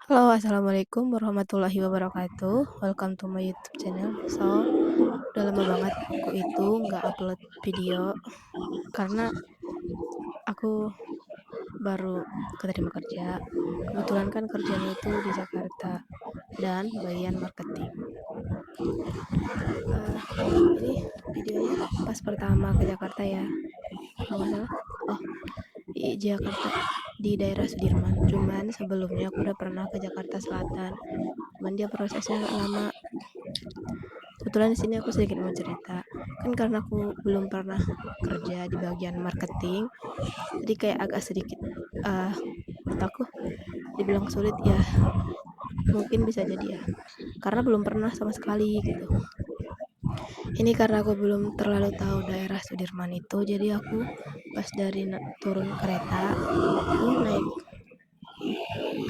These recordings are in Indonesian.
Halo, assalamualaikum warahmatullahi wabarakatuh. Welcome to my YouTube channel. Udah lama banget aku itu nggak upload video karena aku baru keterima kerja. Kebetulan kan kerjanya itu di Jakarta dan bagian marketing. Ini videonya pas pertama ke Jakarta ya, kalau nggak salah. Oh, di Jakarta di daerah Sudirman. Cuman sebelumnya aku udah pernah ke Jakarta Selatan. Cuman dia prosesnya nggak lama. Kebetulan di sini aku sedikit mau cerita. Kan karena aku belum pernah kerja di bagian marketing, jadi kayak agak sedikit menurut aku dibilang sulit ya, mungkin bisa jadi ya. Karena belum pernah sama sekali gitu. Ini karena aku belum terlalu tahu daerah Sudirman itu, jadi aku pas dari turun kereta aku naik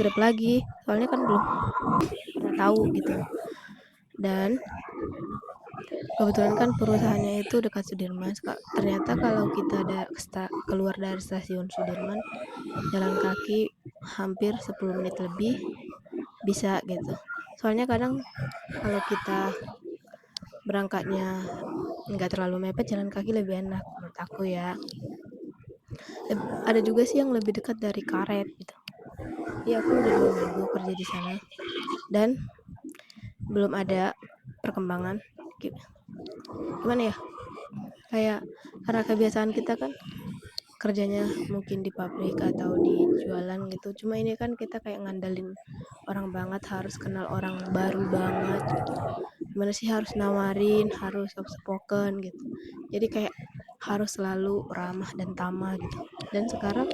Grab lagi. Soalnya kan belum pernah tahu gitu. Dan kebetulan kan perusahaannya itu dekat Sudirman. Ternyata kalau kita keluar dari stasiun Sudirman, jalan kaki hampir 10 menit lebih bisa gitu. Soalnya kadang kalau kita berangkatnya nggak terlalu mepet, jalan kaki lebih enak menurut aku ya. Ada juga sih yang lebih dekat dari Karet gitu. Ya aku udah 2 minggu kerja di sana dan belum ada perkembangan. Gimana ya? Kayak karena kebiasaan kita kan kerjanya mungkin di pabrik atau di jualan gitu. Cuma ini kan kita kayak ngandelin orang banget, harus kenal orang baru banget gitu. Gimana sih harus nawarin, harus soft spoken gitu. Jadi kayak harus selalu ramah dan tamah gitu. Dan sekarang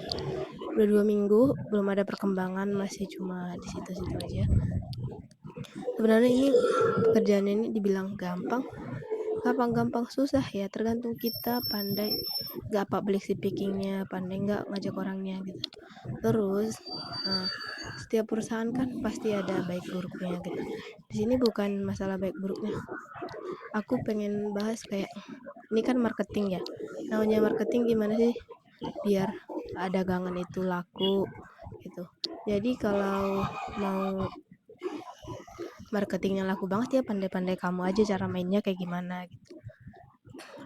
udah 2 minggu belum ada perkembangan, masih cuma di situ-situ aja. Sebenarnya ini pekerjaan ini dibilang gampang susah ya, tergantung kita pandai nggak public speakingnya, pandai nggak ngajak orangnya gitu. Terus setiap perusahaan kan pasti ada baik buruknya gitu. Di sini bukan masalah baik buruknya, aku pengen bahas kayak ini kan marketing ya, namanya marketing gimana sih biar dagangan itu laku gitu. Jadi kalau mau marketingnya laku banget ya pandai-pandai kamu aja cara mainnya kayak gimana gitu.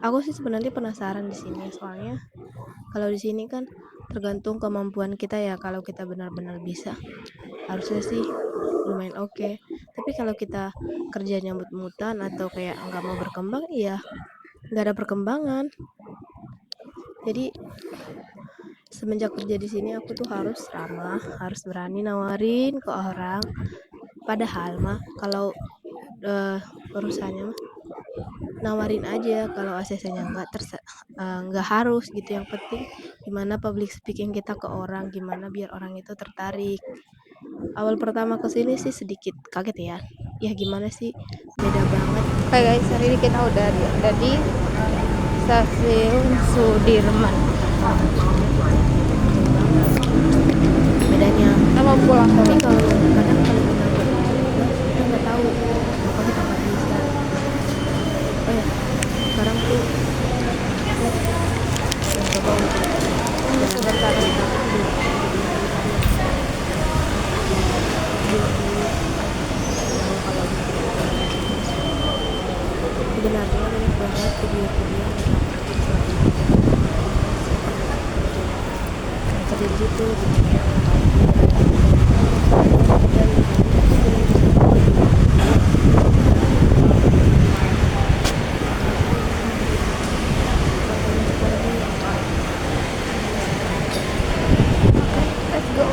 Aku sih sebenarnya penasaran di sini, soalnya kalau di sini kan tergantung kemampuan kita ya. Kalau kita benar-benar bisa, harusnya sih lumayan oke. Tapi kalau kita kerjanya mut-mutan atau kayak nggak mau berkembang, ya nggak ada perkembangan. Jadi semenjak kerja di sini aku tuh harus ramah, harus berani nawarin ke orang. Padahal mah kalau perusahaannya mah nawarin aja, kalau ACC-nya nggak harus gitu. Yang penting gimana public speaking kita ke orang, gimana biar orang itu tertarik. Awal pertama kesini sih sedikit kaget ya. Ya gimana sih, beda banget. Oke guys, hari ini kita udah ada di stasiun Sudirman. Bedanya. Kita mau pulang Tapi dulu. kalau kadang kalau kita nggak tahu apa kita nggak bisa. Oh ya, sekarang tuh coba untuk Sebentar. sebenarnya banyak banget video-video yang kerja di situ gitu. Dan Let's go.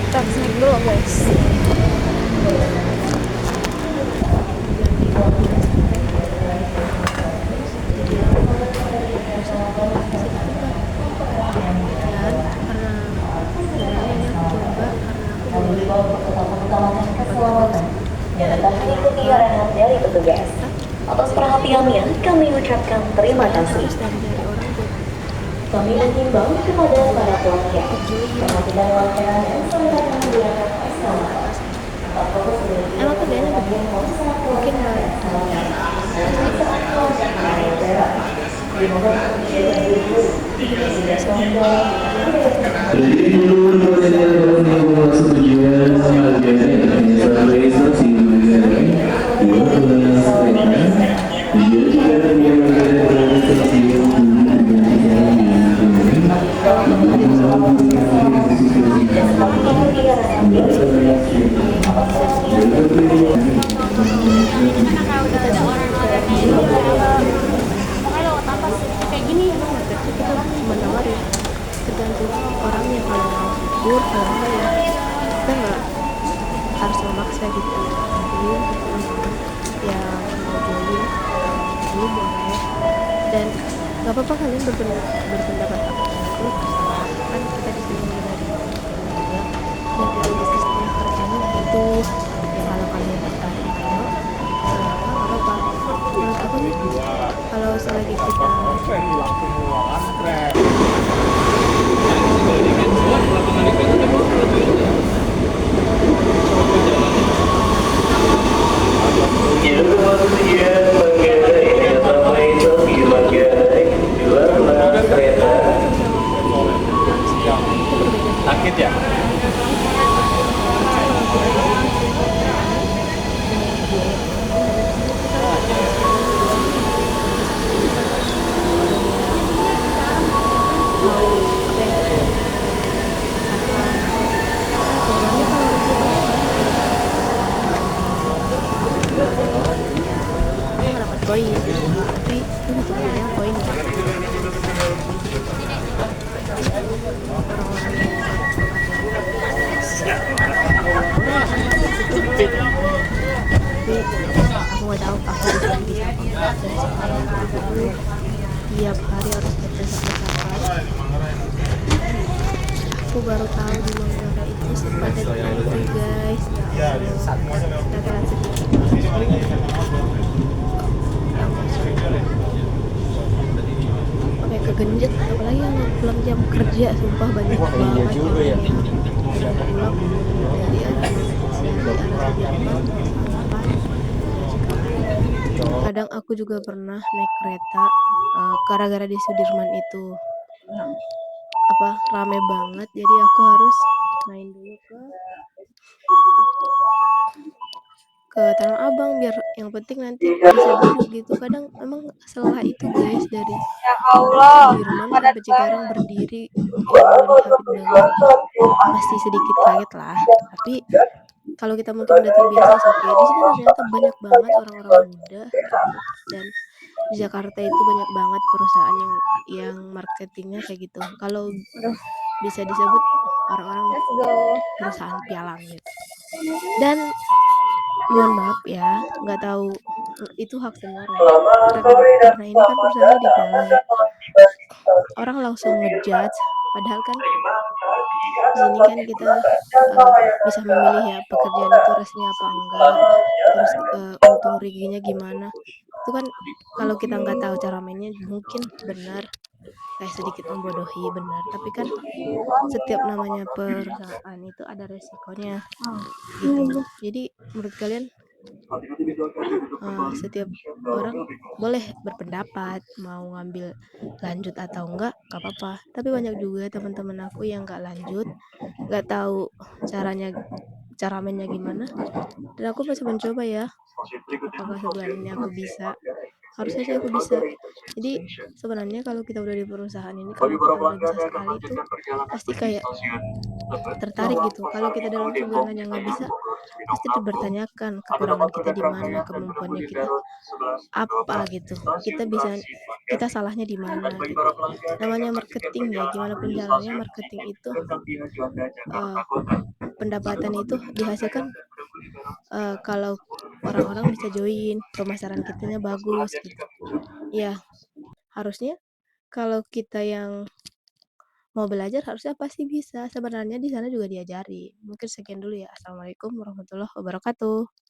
Kita snack dulu guys. Mengikuti arahan dari petugas. Atas perhatiannya, kami ucapkan terima kasih. Kami menghimbau kepada para pelanggan, perhatikan langganan dan selamat menggunakan pesawat. emang kerjanya begini, mungkin gimana rasanya kerja Jadi dulu prosesnya dalam melakukan tujuan agen sampai stasiun Manggarai, dua belas kereta, tujuan dari Manggarai ke stasiun kalau kamu jadi seorang kita kita cuma nawarin tergantung orangnya kalau mau libur kalau enggak ya kita nggak harus memaksa gitu jadi untuk teman-teman yang mau join ini boleh dan nggak apa-apa kalian berpendapat apa itu terserah kan kita di sini dari juga dan dari sistem kerjanya itu ya kalau kalian tertarik ayo kalau nggak apa-apa menurut aku nih kalau selagi kita Yang kemudian Manggarai sampai stasiun Manggarai, dua belas kereta. Sakit ya? dapat koin tapi itu hitungannya koin ya orang-orang yang tapi aku nggak tahu aku bisa apa dan sekarang aku tiap hari harus berdesak-desakan aku baru tahu di Manggarai itu sepadat itu guys ya Allah sedikit sampai kegenjet apalagi yang pulang jam kerja sumpah banyak banget juga ya. yang pulang dari arah Sudirman kadang aku juga pernah naik kereta gara-gara di Sudirman itu apa rame banget jadi aku harus main dulu ke Tanah Abang biar yang penting nanti bisa duduk gitu kadang emang setelah itu guys dari Sudirman sampai Cikarang berdiri ya Allah di Hafid banget masih sedikit kaget lah tapi kalau kita mungkin udah terbiasa oke di sini ternyata banyak banget orang-orang muda dan di Jakarta itu banyak banget perusahaan yang marketingnya kayak gitu kalau bisa disebut orang-orang perusahaan pialang gitu dan mohon maaf ya nggak tahu itu hak semua orang karena ini kan perusahaannya di pialang ya orang langsung ngejudge padahal kan di sini kan kita bisa memilih ya pekerjaan itu resmi apa enggak terus untung ruginya gimana itu kan kalau kita nggak tahu cara mainnya mungkin benar kayak sedikit membodohi benar tapi kan setiap namanya perusahaan itu ada resikonya gitu jadi menurut kalian setiap orang boleh berpendapat mau ngambil lanjut atau enggak gak apa-apa tapi banyak juga teman-teman aku yang nggak lanjut nggak tahu cara mainnya gimana dan aku masih mencoba ya apakah sebulan ini aku bisa harusnya sih aku bisa jadi sebenarnya kalau kita udah di perusahaan ini kalau kita udah bisa sekali tuh pasti kayak tertarik gitu kalau kita dalam sebulan aja nggak bisa pasti dipertanyakan kekurangan kita di mana kemampuannya kita apa gitu kita salahnya di mana gitu namanya marketing ya gimana pun caranya marketing itu pendapatan itu dihasilkan kalau orang-orang bisa join pemasaran kitanya bagus gitu ya harusnya kalau kita yang mau belajar harusnya pasti bisa sebenarnya di sana juga diajari mungkin sekian dulu ya assalamualaikum warahmatullahi wabarakatuh